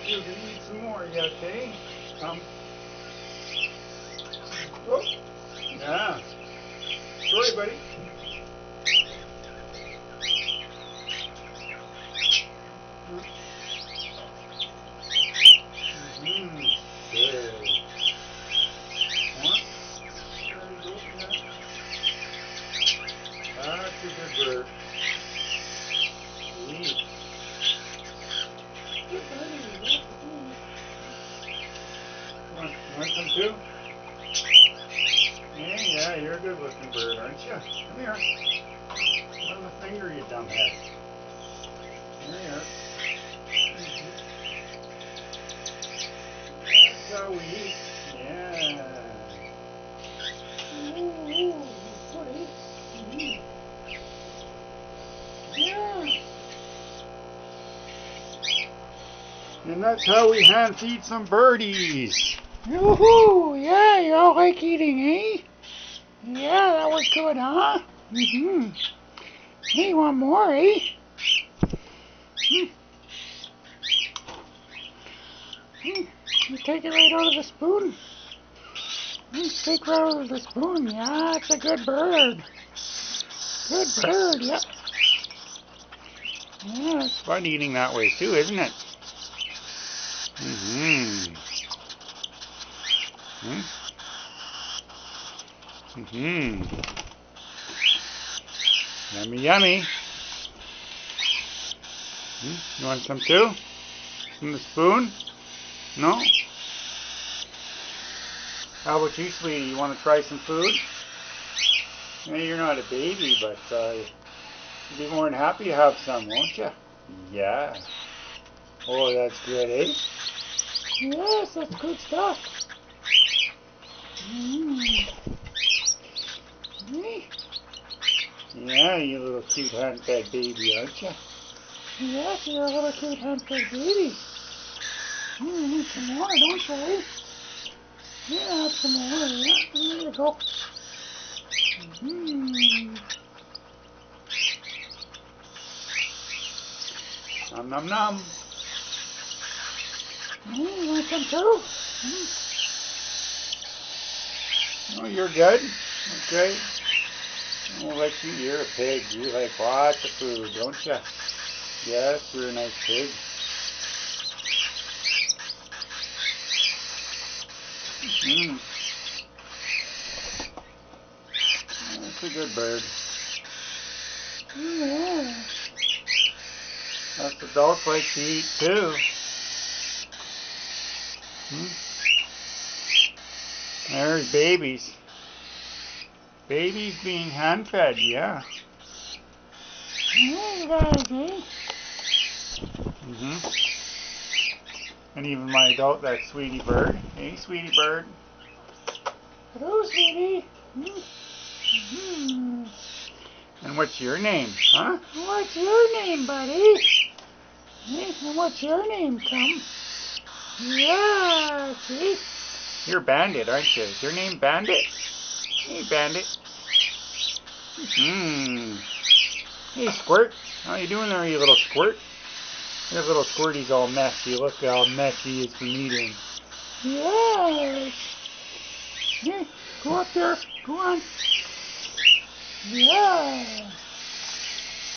You're going to eat some more yet, eh? Come. Oh. Yeah. Sorry, buddy. Good. More. There you go. Yeah. That's a good bird. Sweet. Want some too? Yeah, you're a good looking bird, aren't you? Come here. Give him a finger, you dumbhead. There you are. That's how we eat. Yeah. Yeah. And that's how we hand feed some birdies. Yoo-hoo! Yeah, you all like eating, eh? Yeah, that was good, huh? Mm-hmm. Hey, you want more, eh? You take it right out of the spoon. Take right out of the spoon. Yeah, it's a good bird. Good bird, yep. Yeah, it's fun eating that way too, isn't it? Mm-hmm. Mm-hmm. Yummy, yummy. You want some too? From the spoon? No? How about you, sweetie? You want to try some food? Yeah, you're not a baby, but you'd be more than happy to have some, won't you? Yeah. Oh, that's good, eh? Yes, that's good stuff. Yeah, you little cute hand-fed baby, aren't you? Yes, you're a little cute hand-fed baby. You need some more, don't you, eh? Yeah, have some more, yeah. There you go. Nom nom nom. You want some too? Oh, you're good? Okay. We'll let you, you're a pig. You like lots of food, don't you? Yes, you're a nice pig. That's a good bird. Yeah. Us adults like to eat too. There's babies. Babies being hand-fed, yeah. Yeah, you guys, eh? And even my adult, that sweetie bird. Hey, sweetie bird. Hello, sweetie. And what's your name, huh? What's your name, buddy? Hey, and what's your name, Tom? Yeah, see? You're Bandit, aren't you? Is your name Bandit? Hey, Bandit. Hey, Squirt. How you doing there, you little squirt? Your little squirty's all messy. Look how messy he is from eating. Yes. Hey, go up there. Go on. Yeah.